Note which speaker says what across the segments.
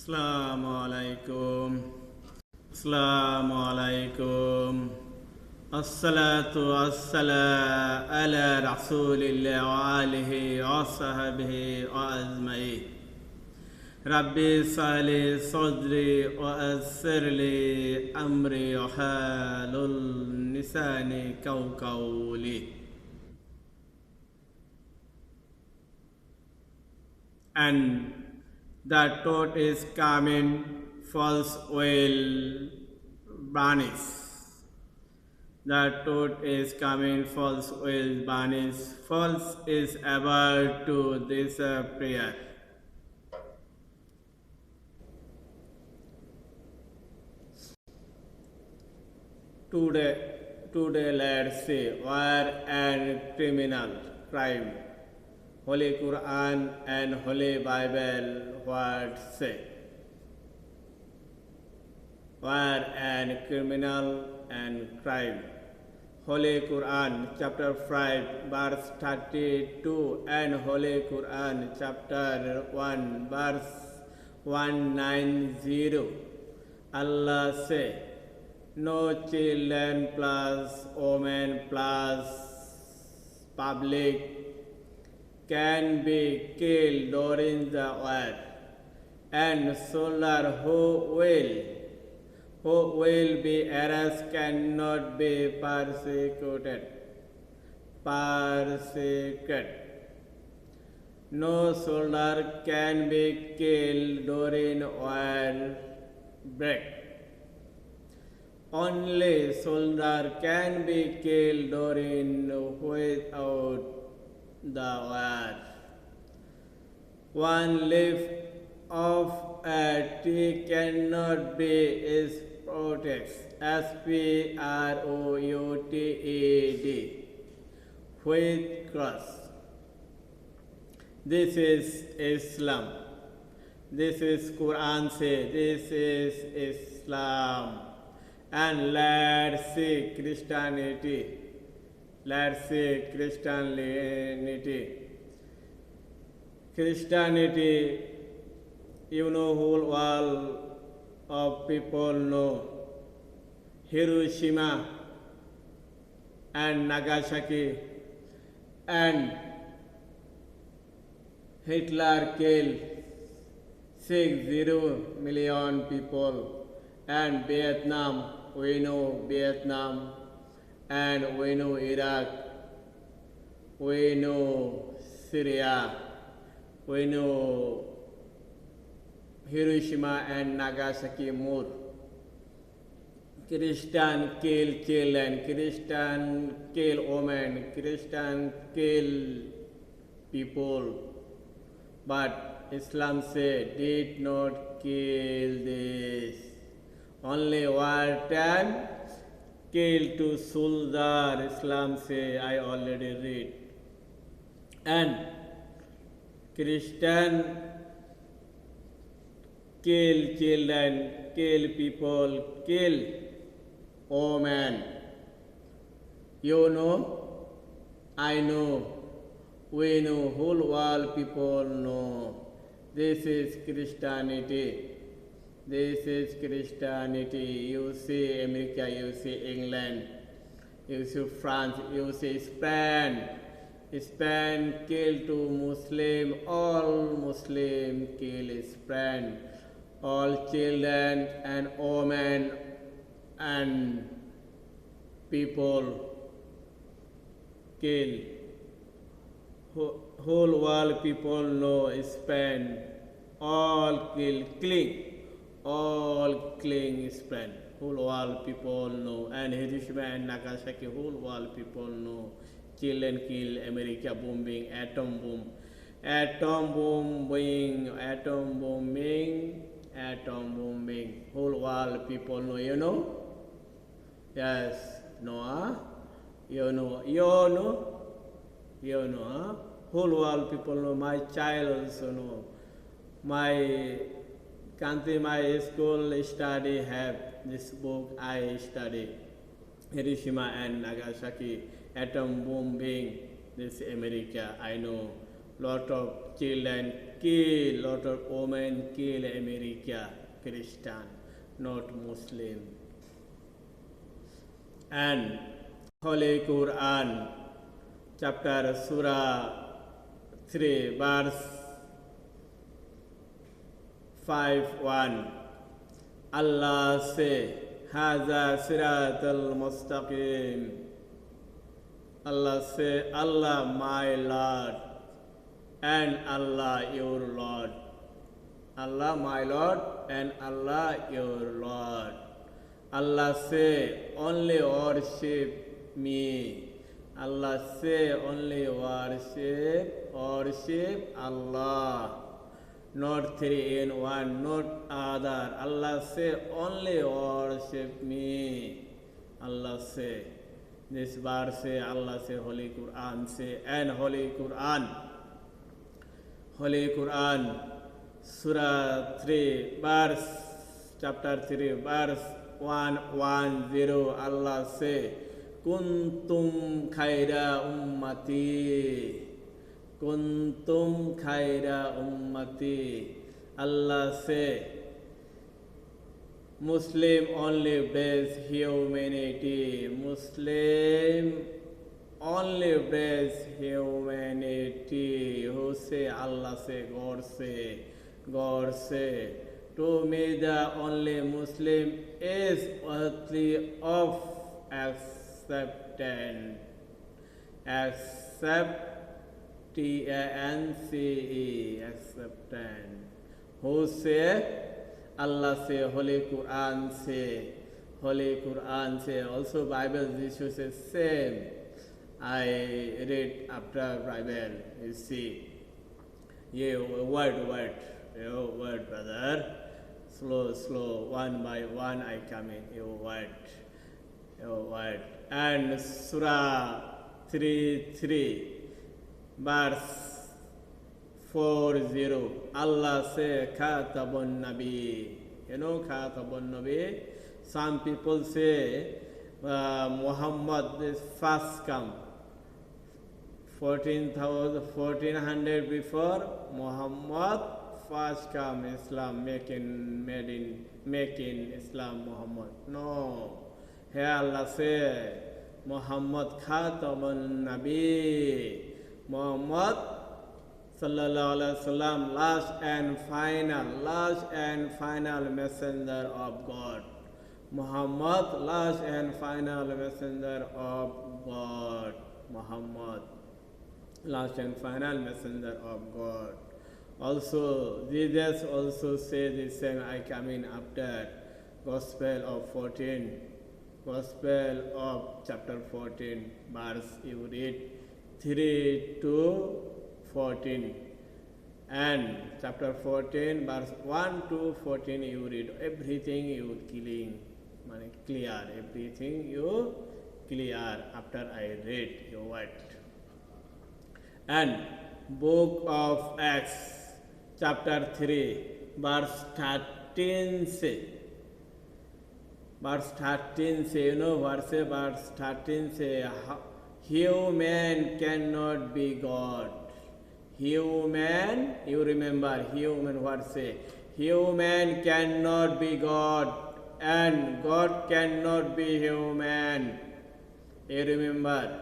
Speaker 1: Assalamu alaikum. Assalamu alaikum. Assalatu wassalamu ala rasulillah wa alihi wa sahbihi wa azma'i. Rabbi sali sadri wa assirli amri wa halul nisani kawkawli. And the thought is coming, false will vanish. The thought is coming, false will vanish. False is about to disappear. Today let's see war and criminal crime. Holy Quran and Holy Bible what say? War and criminal and crime. Holy Quran chapter 5 verse 32 and Holy Quran chapter 1 verse 190. Allah say, no children plus women plus public can be killed during the war, and soldier who will be arrested cannot be persecuted. No soldier can be killed during war break. Only soldier can be killed during without the war. One leaf of a tree cannot be is protected. SPROUTED with cross. This is Islam. This is Quran say. This is Islam. And let's see Christianity. Let's see Christianity. Christianity, you know, whole world of people know. Hiroshima and Nagasaki and Hitler killed 60 million people, and Vietnam, we know Vietnam, and we know Iraq, we know Syria, we know Hiroshima and Nagasaki more. Christian kill children, Christian kill women, Christian kill people. But Islam said did not kill this. Only one kill to soldier. Islam say I already read. And Christian kill children, kill people, kill women. You know, I know, we know, whole world people know. This is Christianity. This is Christianity. You see America, you see England, you see France, you see Spain. Spain kill to Muslim, all Muslim kill Spain. All children and women and people kill. Whole world people know Spain. All kill, all cling Spain. Whole world people know. And Hiroshima and Nagasaki, whole world people know. Children kill, America bombing, atom bombing, whole world people know, you know? Yes, no, you know, whole world people know, my child also know, my country, my school study have this book I study, Hiroshima and Nagasaki, atom bombing, this America, I know. lot of children kill, lot of women kill America, Christian, not Muslim. And Holy Quran, chapter Surah 3, verse 5:1. Allah say, Haza Siratul Mustaqim. Allah say, Allah my Lord, and Allah your Lord. Allah my Lord, and Allah your Lord. Allah say, only worship me. Allah say, only worship Allah. Not three in one, not other. Allah say, only worship me. Allah say, this verse say, Allah say, Holy Quran say, and Holy Quran, Surah 3, chapter 3, verse 110, Allah say, Kuntum khaira ummati. Kuntum khaira ummati. Allah say, Muslim only bless humanity. Muslim only bless humanity. Who say? Allah say, God say. To me the only Muslim is worthy of acceptance. T-A-N-C-E, acceptance. Who say? Allah say, Holy Quran say. Also Bible, Jesus says same. I read after Bible, you see. Word, brother. Slow, one by one I come in. Your word. And Surah 3, verse 40. Allah say, Khatabun Nabi. You know Khatabun Nabi? Some people say Muhammad is first come. 1400 before Muhammad first come Islam, making Islam Muhammad. No. Here Allah say Muhammad Khatabun Nabi. Muhammad sallallahu alaihi wasallam, last and final messenger of God. Muhammad, last and final messenger of God. Muhammad, last and final messenger of God. Also, Jesus also say the same. I come in after Gospel of chapter 14, verse you read 3 to 14, and chapter 14, verse 1 to 14 you read. Everything you clear. Everything you clear after I read your word. And Book of Acts, chapter 3, verse 13 say, verse 13 say, verse 13 say, human cannot be God. Human, you remember, human what say? Human cannot be God, and God cannot be human. You remember,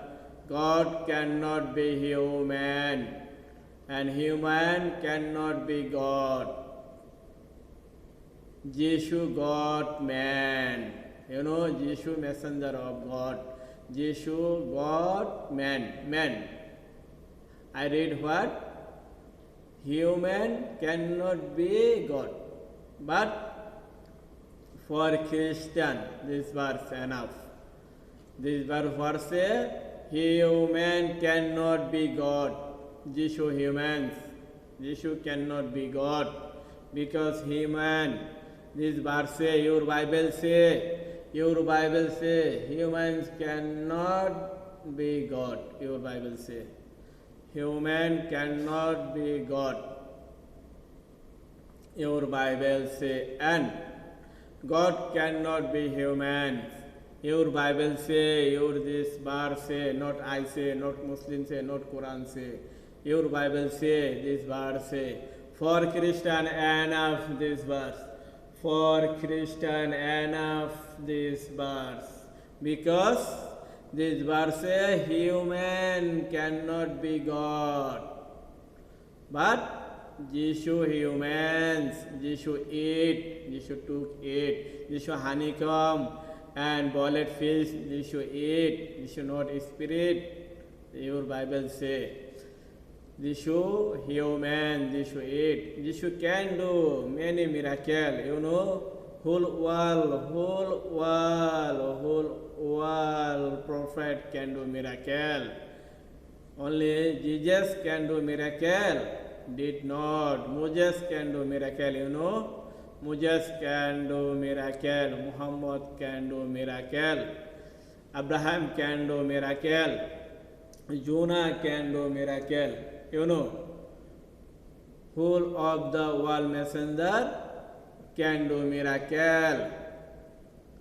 Speaker 1: God cannot be human, and human cannot be God. Jesus God man. Jesus messenger of God. Jesus God man. I read what? Human cannot be God. But for Christian, this verse enough. This verse says, human cannot be God. Jesus humans. Jesus cannot be God. Because human, this verse say, your Bible say, humans cannot be God. Your Bible say, human cannot be God. Your Bible say, and God cannot be human. Your Bible say, your this verse say, not I say, not Muslim say, not Quran say. Your Bible say this verse say, for Christian enough this verse. For Christian enough this verse. Because this verse say human cannot be God. But Jesus humans, Jesus ate, Jesus took it, Jesus honeycomb and boiled fish, Jesus ate, Jesus not spirit. Your Bible say. Jesus human, Jesus ate, Jesus can do many miracles, you know, whole world prophet can do miracle. Only Jesus can do miracle, did not. Moses can do miracle, you know. Moses can do miracle. Muhammad can do miracle. Abraham can do miracle. Jonah can do miracle, you know. Whole of the world messenger can do miracle.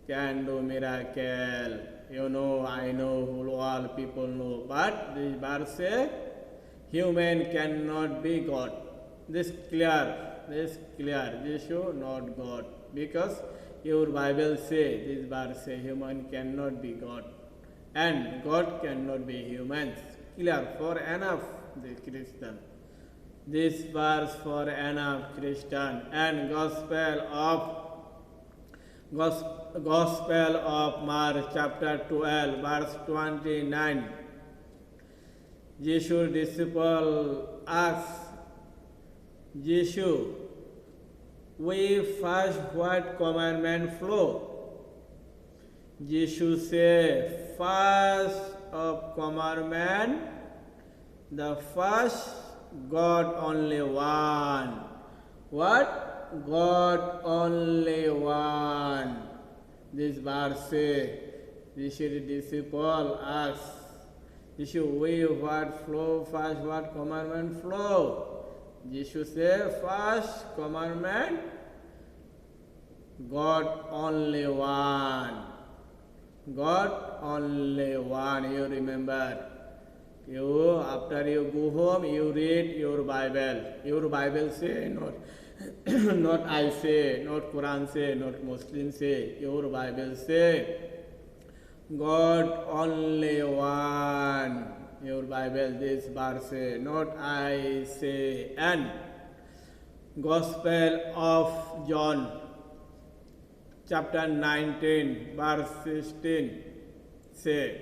Speaker 1: Can do miracle. You know, I know, whole all people know. But this verse says, human cannot be God. This clear. Jesus not God. Because your Bible say, this verse say, human cannot be God. And God cannot be humans. Clear for enough the Christian. This verse for enough Christian. And Gospel of Mark chapter 12 verse 29. Jesus' disciple asked Jesus, we first what commandment flow? Jesus said, first of commandment, the first God only one. What? God only one. This verse say, Jesus' disciple asked, Jesus, we what flow, first what commandment flow? Jesus said, first commandment, God only one. God only one. You remember. You, after you go home, you read your Bible. Your Bible say, not I say, not Quran say, not Muslim say. Your Bible say, God only one. Your Bible, this verse say, not I say. And Gospel of John, chapter 19, verse 16, say,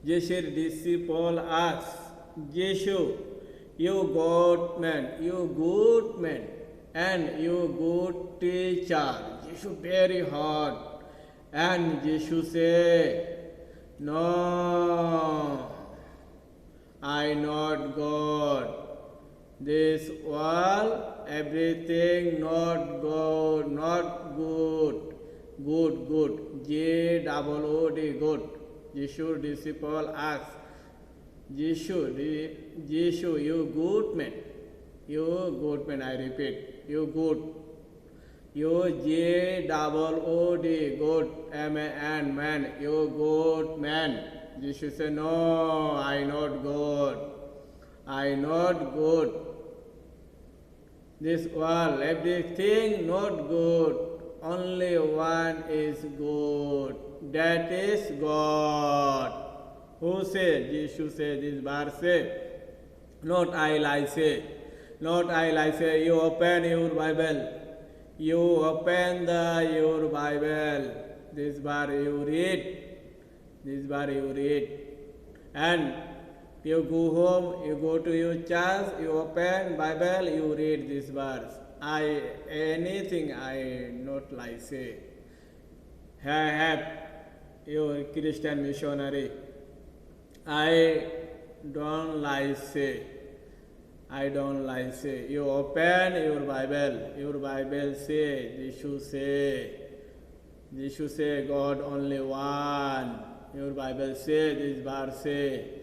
Speaker 1: Jesus' disciple asked, Jesus, you good man, and you good teacher. Jesus very hard. And Jesus say, no, I not God. This world, everything not good, not good. Good. G-O-O-D, good. Jesus' disciple asked, Jesus, you good man. You good man, I repeat. You good. You G-O-O-D, good, M-A-N, man. You good man. Jesus said, no, I not good. I not good. This world, everything not good. Only one is good. That is God. Who said? Jesus said, this verse say, not I lie say. Not I lie say. You open your Bible. You open your Bible. This verse you read. This verse you read. And you go home, you go to your church, you open Bible, you read this verse. Anything I not lie say. I have your Christian missionary. I don't lie say. I don't lie say. You open your Bible. Your Bible say, Jesus say God only one. Your Bible say, this verse say.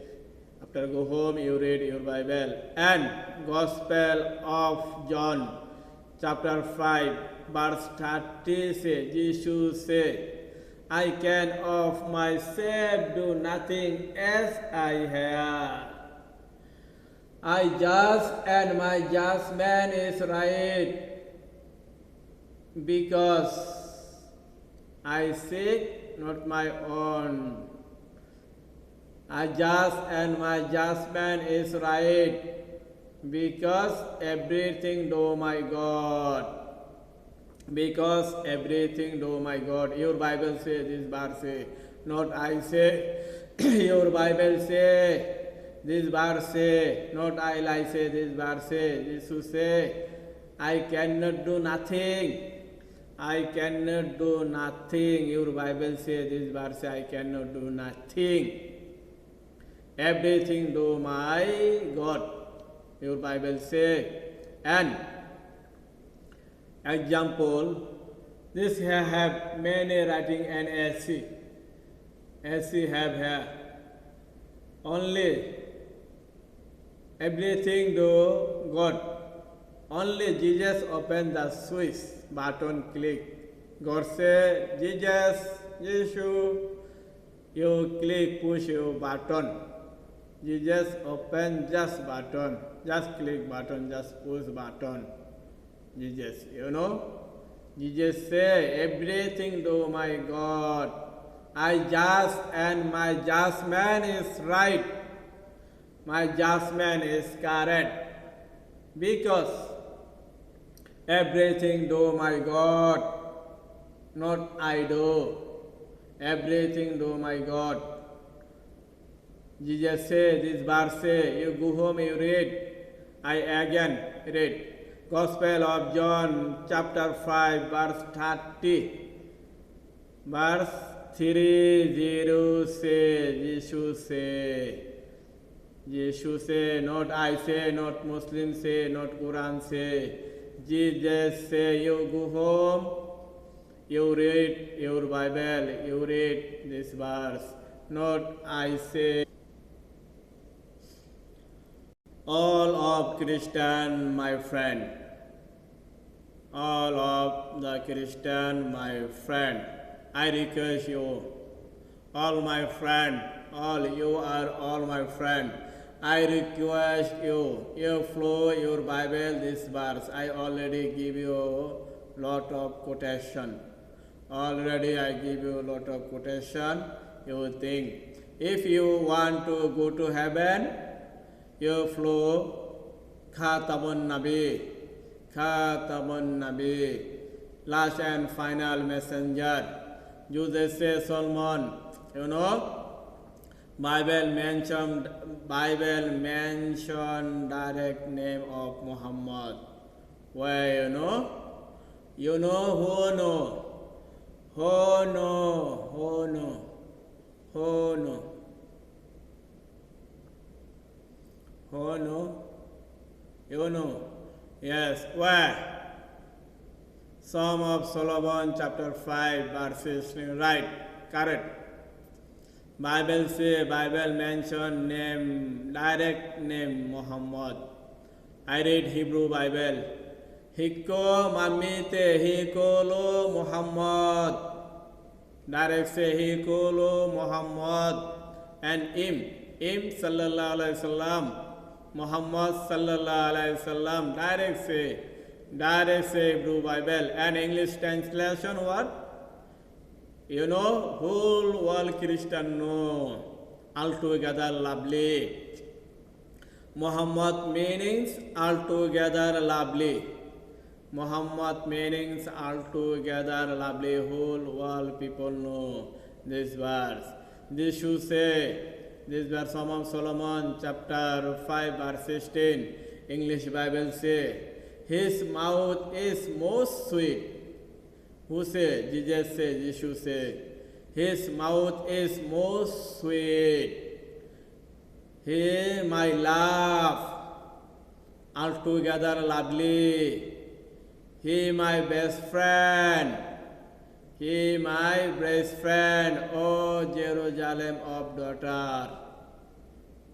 Speaker 1: After go home, you read your Bible. And Gospel of John, chapter 5, verse 30 say, Jesus say, I can of myself do nothing as I have. I just and my just man is right, because I seek not my own. I just and my just man is right, because everything do my God. Because everything do my God. Your Bible say this verse say, not I say. Your Bible say this verse say, not I say this verse say. Jesus say, I cannot do nothing. I cannot do nothing. Your Bible say this verse say, I cannot do nothing. Everything do my God. Your Bible say. And example, this here have many writing and SC. SC have here. Only everything do God. Only Jesus open the switch button click. God say, Jesus, you click push your button. Jesus open just button. Just click button, just push button. Jesus, Jesus say, everything do my God. I just and my just man is right. My just man is correct. Because everything do my God, not I do. Everything do my God. Jesus say, this verse say, you go home, you read. I again read. Gospel of John, chapter 5, verse 30. Verse 30 say, Jesus say, not I say, not Muslim say, not Quran say. Jesus say, you go home, you read your Bible, you read this verse. Not I say. All of Christian, my friend. All of the Christian, my friend. I request you, all my friend, all you are all my friend. I request you, you flow your Bible this verse. I already give you lot of quotation. Already I give you lot of quotation. You think, if you want to go to heaven, you flow Khatamun Nabi, last and final messenger. Jesus say Solomon, Bible mention direct name of Muhammad. Where who know? Who know? Yes, where? Psalm of Solomon chapter 5 verses right, correct. Bible say, Bible mention name, direct name Muhammad. I read Hebrew Bible. Hiko mamite hikolo Muhammad. Direct say hikolo Muhammad. And im sallallahu alaihi wasallam. Muhammad sallallahu alaihi wasallam. Direct say Hebrew Bible. And English translation what? Whole world Christian know. Altogether lovely. Muhammad meanings altogether lovely. Muhammad meanings altogether lovely. Whole world people know this verse. This should say, this verse of Solomon chapter 5 verse 16. English Bible say, his mouth is most sweet. Who say? Jesus say, Jesus say, his mouth is most sweet. He my love, altogether lovely. He my best friend. He my best friend, O Jerusalem of daughter.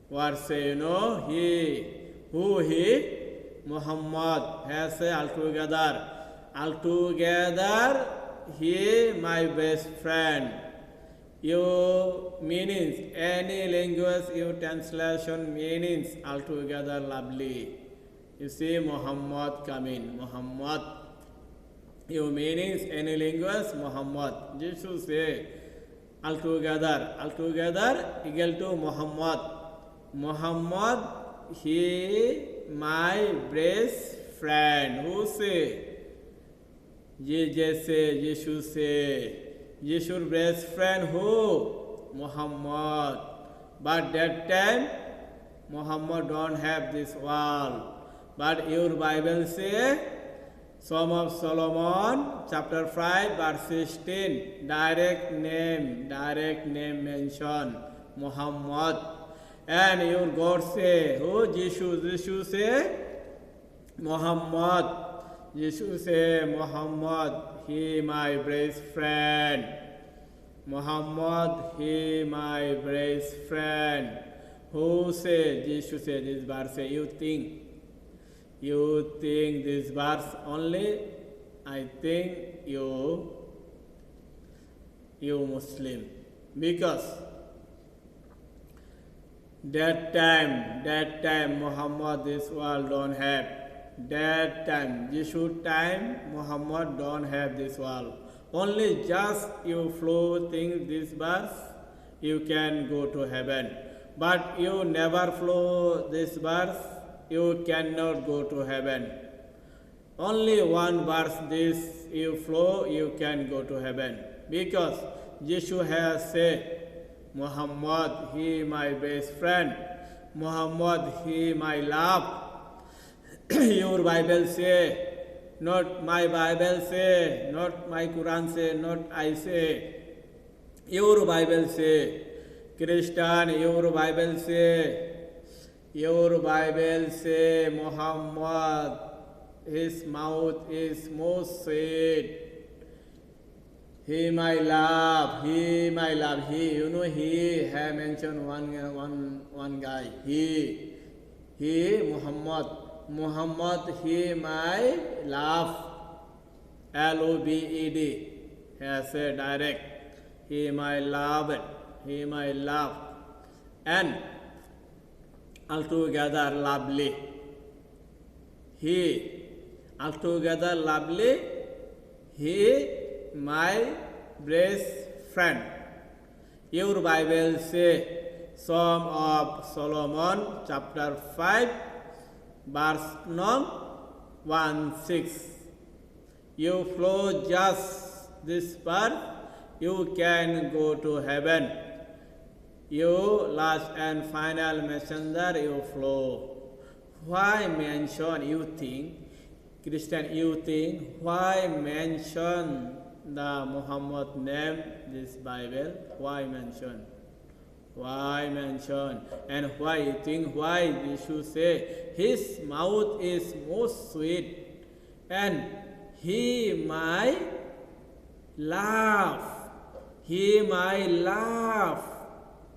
Speaker 1: What say he? Who he? Muhammad has say altogether. Altogether, he my best friend. Your meanings, any language, your translation meanings altogether lovely. You see Muhammad coming, Muhammad. Your meanings, any language, Muhammad. Jesus say altogether equal to Muhammad. Muhammad, he my best friend. Who say? ये जैसे यीशु से यीशुर best friend who? Muhammad. But that time Muhammad don't have this world. But your Bible say Song of Solomon chapter 5 verse 16 direct name mention Muhammad. And your God say who? Jesus say Muhammad. Jesus say Muhammad, he my best friend. Muhammad, he my best friend. Who say? Jesus say this verse. You think this verse only? I think you Muslim, because that time Muhammad this world don't have. That time, Jesus time, Muhammad don't have this world. Only just you flow think this verse, you can go to heaven. But you never flow this verse, you cannot go to heaven. Only one verse this you flow, you can go to heaven. Because Jesus has said, Muhammad, he my best friend. Muhammad, he my love. Your Bible say, not my Bible say, not my Quran say, not I say. Your Bible say, Christian, your Bible say, Muhammad, his mouth is most sweet. He my love. He, you know, he have mentioned one guy. He, Muhammad, he my love, L-O-V-E-D, has said direct, he my love, and altogether lovely, he my best friend. Your Bible say, Song of Solomon, chapter 5, verse 1:6. You flow just this part, you can go to heaven. You last and final messenger, you flow. Why mention, you think, Christian, you think, why mention the Muhammad name, this Bible? Why mention? And why you think, why Jesus say his mouth is most sweet and he my love,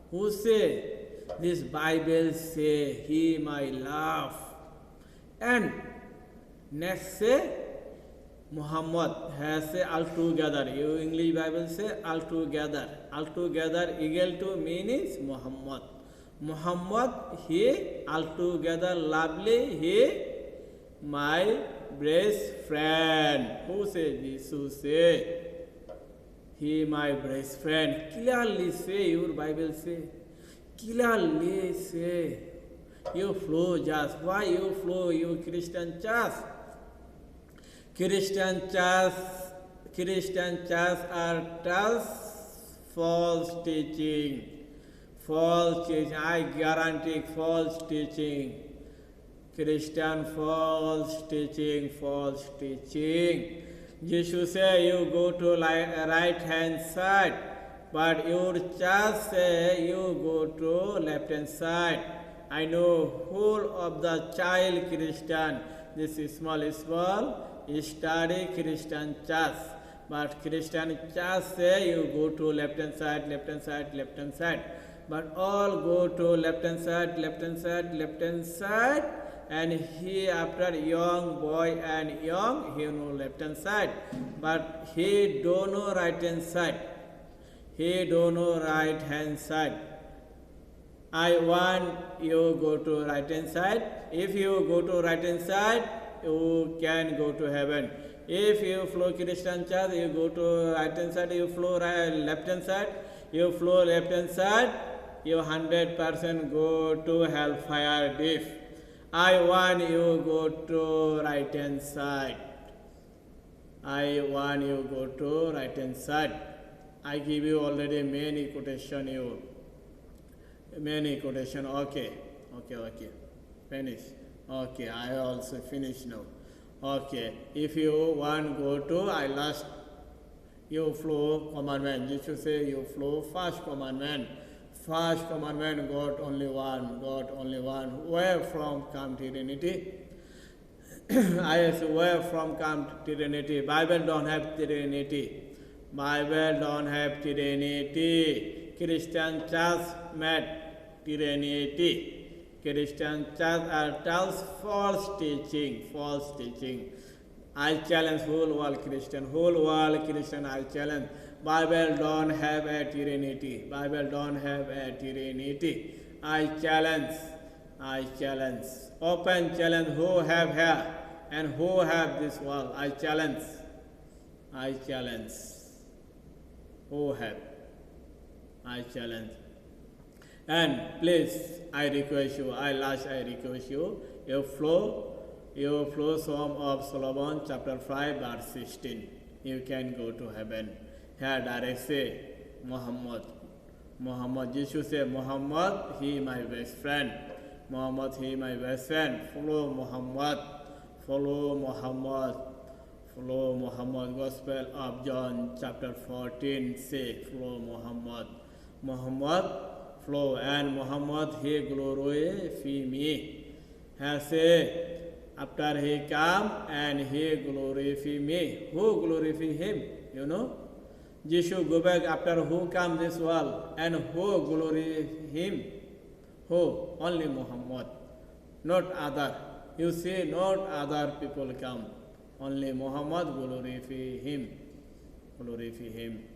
Speaker 1: who say? This Bible say he my love. And next say Muhammad has say altogether. You English Bible say altogether equal to meanings Muhammad. Muhammad, he altogether lovely, he my best friend. Who say? Jesus say he my best friend. Clearly say, your Bible say, clearly say. You flow just. Why you flow, you Christian church? Christian church are false teaching. I guarantee false teaching. Christian false teaching. Jesus say you go to right hand side, but your church say you go to left hand side. I know whole of the child Christian. This is small study Christian church. But Christian church say you go to left hand side. But all go to left hand side. And he after young boy and young, he know left hand side. But he don't know right hand side. he don't know right hand side. I want you go to right hand side. If you go to right hand side, you can go to heaven. If you flow Christian church, you go to right hand side, you flow left hand side, you flow left hand side, you 100% go to hellfire deep. I want you go to right hand side. I want you go to right hand side. I give you already many quotation you. Many quotation. Okay. Finish. Okay, I also finish now. Okay, if you want go to I last, you flow commandment. You should say you flow first commandment. First commandment, God only one. God only one. Where from come Trinity? I say where from come Trinity? Bible don't have Trinity. Bible don't have Trinity. Christian church met Trinity. Christian church tells false teaching. I challenge whole world Christian, I challenge. Bible don't have a Trinity. I challenge. Open challenge who have here and who have this world. I challenge. Who have? I challenge. And please, I request you, you flow Psalm of Solomon chapter 5 verse 16. You can go to heaven. Here direct say, Muhammad, Jesus say, Muhammad, he my best friend. Follow Muhammad. Gospel of John chapter 14 say, follow Muhammad. Flow and Muhammad he glorify me. He say after he come and he glorify me. Who glorify him? You know? Jesus go back after who come this world and who glorify him? Who? Only Muhammad. Not other. You see, not other people come. Only Muhammad glorify him.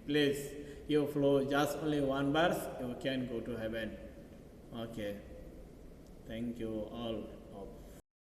Speaker 1: Please, you flow just only one verse, you can go to heaven. Okay. Thank you all.